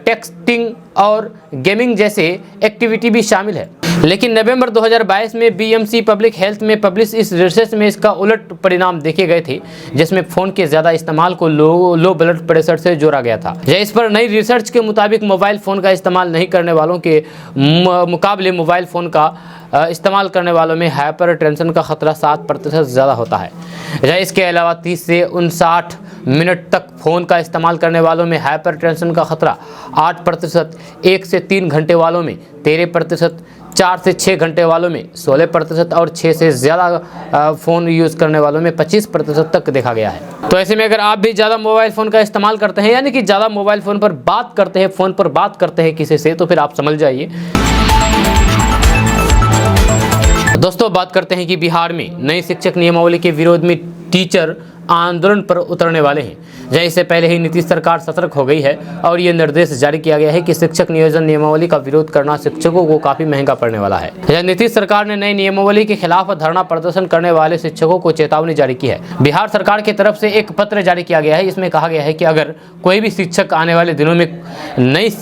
टेक्सटिंग और गेमिंग जैसे एक्टिविटी भी शामिल है, लेकिन नवंबर 2022 में बीएमसी पब्लिक हेल्थ में पब्लिश इस रिसर्च में इसका उलट परिणाम देखे गए थे, जिसमें फ़ोन के ज़्यादा इस्तेमाल को लो ब्लड प्रेशर से जोड़ा गया था। इस पर नई रिसर्च के मुताबिक मोबाइल फ़ोन का इस्तेमाल नहीं करने वालों के मुकाबले मोबाइल फ़ोन का इस्तेमाल करने वालों में हाइपर टेंशन का खतरा 7% ज़्यादा होता है। इसके अलावा 30 से 59 मिनट तक फ़ोन का इस्तेमाल करने वालों में हाइपर टेंशन का खतरा 8%, 1 से 3 घंटे वालों में 13%, 4 से 6 घंटे वालों में 16% और 6 से ज़्यादा फ़ोन यूज़ करने वालों में 25% तक देखा गया है। तो ऐसे में अगर आप भी ज़्यादा मोबाइल फ़ोन का इस्तेमाल करते हैं, यानी कि ज़्यादा मोबाइल फ़ोन पर बात करते हैं, फ़ोन पर बात करते हैं किसी से, तो फिर आप समझ जाइए। दोस्तों, बात करते हैं कि बिहार में नई शिक्षक नियमावली के विरोध में टीचर आंदोलन पर उतरने वाले हैं। इससे पहले ही नीतीश सरकार सतर्क हो गई है और ये निर्देश जारी किया गया है कि शिक्षक नियोजन नियमावली का विरोध करना शिक्षकों को काफी महंगा पड़ने वाला है। नीतीश सरकार ने नई नियमावली के खिलाफ धरना प्रदर्शन करने वाले शिक्षकों को चेतावनी जारी की है। बिहार सरकार की तरफ से एक पत्र जारी किया गया है। इसमें कहा गया है कि अगर कोई भी शिक्षक आने वाले दिनों में नई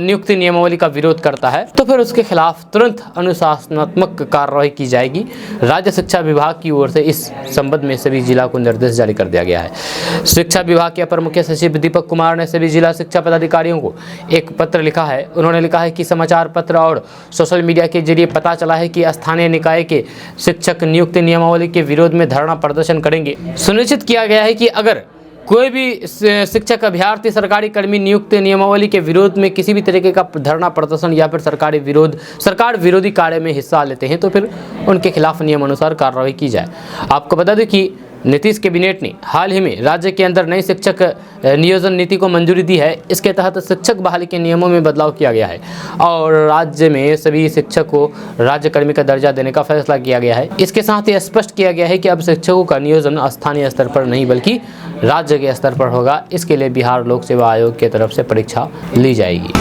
नियुक्ति नियमावली का विरोध करता है तो फिर उसके खिलाफ तुरंत अनुशासनात्मक कार्रवाई की जाएगी। राज्य शिक्षा विभाग की ओर से इस संबंध में सभी जिला को निर्देश जारी कर दिया गया है। शिक्षा विभाग के अपर मुख्य सचिव दीपक कुमार ने सभी जिला शिक्षा पदाधिकारियों को एक पत्र लिखा है। उन्होंने लिखा है कि समाचार पत्र और सोशल मीडिया के जरिए पता चला है कि स्थानीय निकाय के शिक्षक नियुक्ति नियमावली के विरोध में धरना प्रदर्शन करेंगे। सुनिश्चित किया गया है कि अगर कोई भी शिक्षक अभ्यर्थी सरकारी कर्मी नियुक्ति नियमावली के विरोध में किसी भी तरीके का धरना प्रदर्शन या फिर सरकार विरोधी कार्य में हिस्सा लेते हैं तो फिर उनके खिलाफ नियमानुसार कार्रवाई की जाए। आपको बता दें कि नीतीश कैबिनेट ने हाल ही में राज्य के अंदर नई शिक्षक नियोजन नीति को मंजूरी दी है। इसके तहत शिक्षक बहाली के नियमों में बदलाव किया गया है और राज्य में सभी शिक्षक को राज्यकर्मी का दर्जा देने का फैसला किया गया है। इसके साथ ही स्पष्ट किया गया है कि अब शिक्षकों का नियोजन स्थानीय स्तर पर नहीं बल्कि राज्य के स्तर पर होगा। इसके लिए बिहार लोक सेवा आयोग की तरफ से परीक्षा ली जाएगी।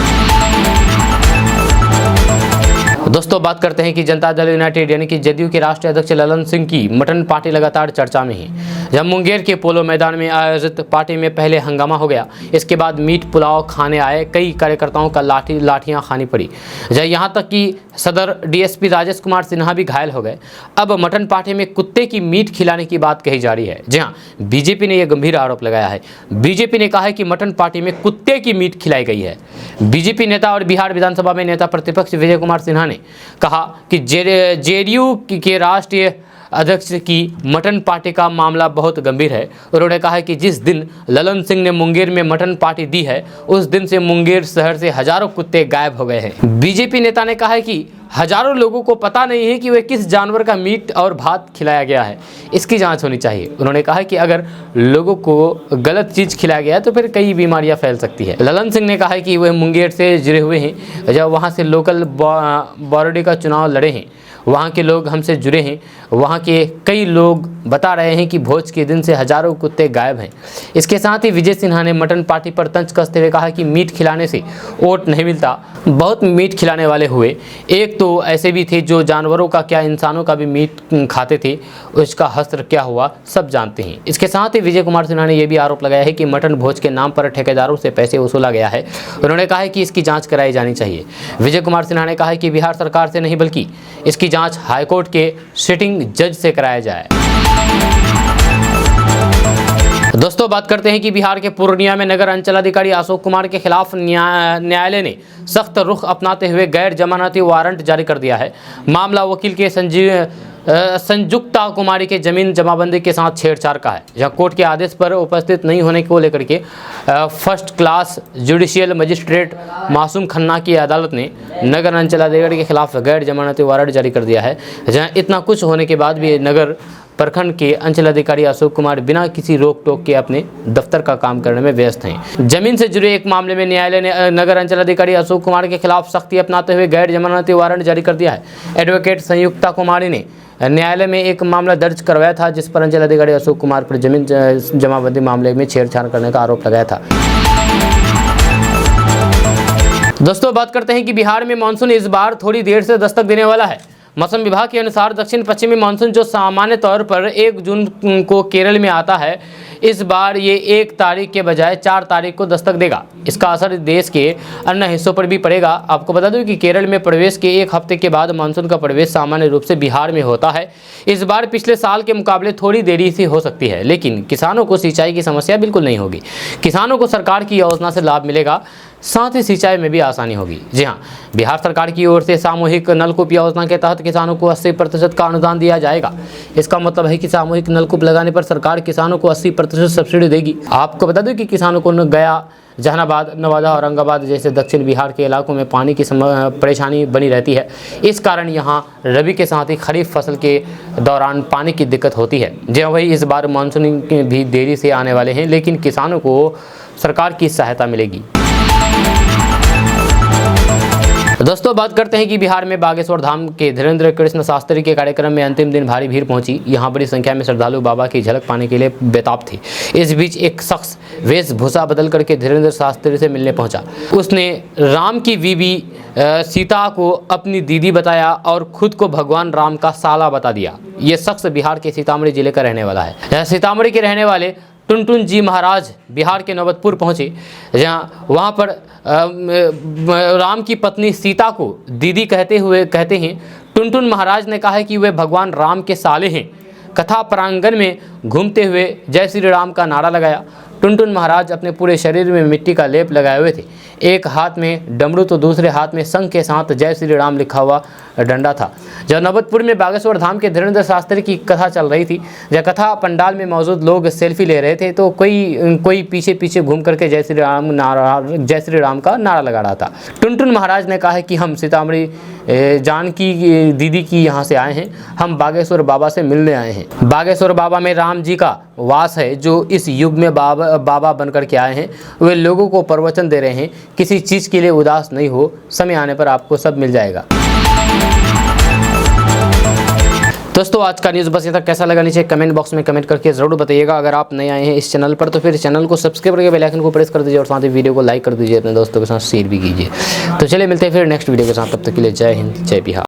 दोस्तों, बात करते हैं कि जनता दल यूनाइटेड यानी कि जदयू के राष्ट्रीय अध्यक्ष ललन सिंह की मटन पार्टी लगातार चर्चा में है। जब मुंगेर के पोलो मैदान में आयोजित पार्टी में पहले हंगामा हो गया, इसके बाद मीट पुलाव खाने आए कई कार्यकर्ताओं का लाठियां खानी पड़ी। यहाँ तक कि सदर डीएसपी राजेश कुमार सिन्हा भी घायल हो गए। अब मटन पार्टी में कुत्ते की मीट खिलाने की बात कही जा रही है। जी हाँ, बीजेपी ने यह गंभीर आरोप लगाया है। बीजेपी ने कहा है कि मटन पार्टी में कुत्ते की मीट खिलाई गई है। बीजेपी नेता और बिहार विधानसभा में नेता प्रतिपक्ष विजय कुमार सिन्हा ने कहा कि जेडीयू के राष्ट्रीय अध्यक्ष की मटन पार्टी का मामला बहुत गंभीर है। उन्होंने कहा कि जिस दिन ललन सिंह ने मुंगेर में मटन पार्टी दी है उस दिन से मुंगेर शहर से हजारों कुत्ते गायब हो गए हैं। बीजेपी नेता ने कहा है कि हजारों लोगों को पता नहीं है कि वे किस जानवर का मीट और भात खिलाया गया है। इसकी जांच होनी चाहिए। उन्होंने कहा कि अगर लोगों को गलत चीज़ खिलाया गया है तो फिर कई बीमारियां फैल सकती है। ललन सिंह ने कहा कि वे मुंगेर से जुड़े हुए हैं। जब वहां से लोकल बॉडी का चुनाव लड़े हैं, वहाँ के लोग हमसे जुड़े हैं। वहाँ के कई लोग बता रहे हैं कि भोज के दिन से हजारों कुत्ते गायब हैं। इसके साथ ही विजय सिन्हा ने मटन पार्टी पर तंज कसते हुए कहा कि मीट खिलाने से वोट नहीं मिलता। बहुत मीट खिलाने वाले हुए, एक तो ऐसे भी थे जो जानवरों का क्या इंसानों का भी मीट खाते थे, उसका हश्र क्या हुआ सब जानते हैं। इसके साथ ही विजय कुमार सिन्हा ने यह भी आरोप लगाया है कि मटन भोज के नाम पर ठेकेदारों से पैसे वसूला गया है। उन्होंने कहा है कि इसकी जाँच कराई जानी चाहिए। विजय कुमार सिन्हा ने कहा है कि बिहार सरकार से नहीं बल्कि इसकी जांच हाईकोर्ट के सिटिंग जज से कराया जाए। दोस्तों, बात करते हैं कि बिहार के पूर्णिया में नगर अंचलाधिकारी अशोक कुमार के खिलाफ न्यायालय ने सख्त रुख अपनाते हुए गैर जमानती वारंट जारी कर दिया है। मामला वकील के संयुक्ता कुमारी के जमीन जमाबंदी के साथ छेड़छाड़ का है। जहां कोर्ट के आदेश पर उपस्थित नहीं होने को लेकर के फर्स्ट क्लास जुडिशियल मजिस्ट्रेट मासूम खन्ना की अदालत ने नगर अंचलाधिकारी के खिलाफ गैर जमानती वारंट जारी कर दिया है। जहां इतना कुछ होने के बाद भी नगर प्रखंड के अंचलाधिकारी अशोक कुमार बिना किसी रोक टोक के अपने दफ्तर का काम करने में व्यस्त हैं। जमीन से जुड़े एक मामले में न्यायालय ने नगर अंचलाधिकारी अशोक कुमार के खिलाफ सख्ती अपनाते हुए गैर जमानती वारंट जारी कर दिया है। एडवोकेट संयुक्ता कुमारी ने न्यायालय में एक मामला दर्ज करवाया था जिस पर अंचलाधिकारी अशोक कुमार पर जमीन जमाबंदी मामले में छेड़छाड़ करने का आरोप लगाया था। दोस्तों बात करते हैं कि बिहार में मानसून इस बार थोड़ी देर से दस्तक देने वाला है। मौसम विभाग के अनुसार दक्षिण पश्चिमी मानसून जो सामान्य तौर पर 1 जून को केरल में आता है, इस बार ये 1 तारीख के बजाय 4 तारीख को दस्तक देगा। इसका असर देश के अन्य हिस्सों पर भी पड़ेगा। आपको बता दूं कि केरल में प्रवेश के 1 हफ्ते के बाद मानसून का प्रवेश सामान्य रूप से बिहार में होता है। इस बार पिछले साल के मुकाबले थोड़ी देरी से हो सकती है, लेकिन किसानों को सिंचाई की समस्या बिल्कुल नहीं होगी। किसानों को सरकार की योजना से लाभ मिलेगा, साथ ही सिंचाई में भी आसानी होगी। जी हाँ, बिहार सरकार की ओर से सामूहिक नलकूप योजना के तहत किसानों को 80% का अनुदान दिया जाएगा। इसका मतलब है कि सामूहिक नलकूप लगाने पर सरकार किसानों को 80% सब्सिडी देगी। आपको बता दें कि किसानों को गया, जहानाबाद, नवादा, औरंगाबाद जैसे दक्षिण बिहार के इलाकों में पानी की परेशानी बनी रहती है। इस कारण यहाँ रबी के साथ ही खरीफ फसल के दौरान पानी की दिक्कत होती है। जी वही इस बार मानसून भी देरी से आने वाले हैं, लेकिन किसानों को सरकार की सहायता मिलेगी। दोस्तों बात करते हैं कि बिहार में बागेश्वर धाम के धीरेन्द्र कृष्ण शास्त्री के कार्यक्रम में अंतिम दिन भारी भीड़ पहुंची। यहां बड़ी संख्या में श्रद्धालु बाबा की झलक पाने के लिए बेताब थे। इस बीच एक शख्स वेशभूषा बदल करके धीरेन्द्र शास्त्री से मिलने पहुंचा। उसने राम की बीवी सीता को अपनी दीदी बताया और खुद को भगवान राम का साला बता दिया। ये शख्स बिहार के सीतामढ़ी जिले का रहने वाला है। सीतामढ़ी के रहने वाले टुनटुन जी महाराज बिहार के नौबतपुर पहुँचे, जहाँ वहाँ पर राम की पत्नी सीता को दीदी कहते हैं। टुनटुन महाराज ने कहा है कि वे भगवान राम के साले हैं। कथा प्रांगण में घूमते हुए जय श्री राम का नारा लगाया। टुनटुन महाराज अपने पूरे शरीर में मिट्टी का लेप लगाए हुए थे। एक हाथ में डमरू तो दूसरे हाथ में शंख के साथ जय श्री राम लिखा हुआ डंडा था। जब नौबतपुर में बागेश्वर धाम के धीरेन्द्र शास्त्री की कथा चल रही थी, जब कथा पंडाल में मौजूद लोग सेल्फी ले रहे थे, तो कोई पीछे पीछे घूम करके जय श्री राम का नारा लगा रहा था। टुनटुन महाराज ने कहा है कि हम सीतामढ़ी जानकी दीदी की यहाँ से आए हैं, हम बागेश्वर बाबा से मिलने आए हैं। बागेश्वर बाबा में राम जी का वास है, जो इस युग में बाबा बनकर के आए हैं। वे लोगों को प्रवचन दे रहे हैं, किसी चीज़ के लिए उदास नहीं हो, समय आने पर आपको सब मिल जाएगा। दोस्तों आज का न्यूज़ बस यहाँ तक। कैसा लगा नीचे कमेंट बॉक्स में कमेंट करके ज़रूर बताइएगा। अगर आप नए आए हैं इस चैनल पर तो फिर चैनल को सब्सक्राइब करके बेल आइकन को प्रेस कर दीजिए और साथ ही वीडियो को लाइक कर दीजिए, अपने दोस्तों के साथ शेयर भी कीजिए। तो चलिए मिलते हैं फिर नेक्स्ट वीडियो के साथ, तब तक के लिए जय हिंद, जय बिहार।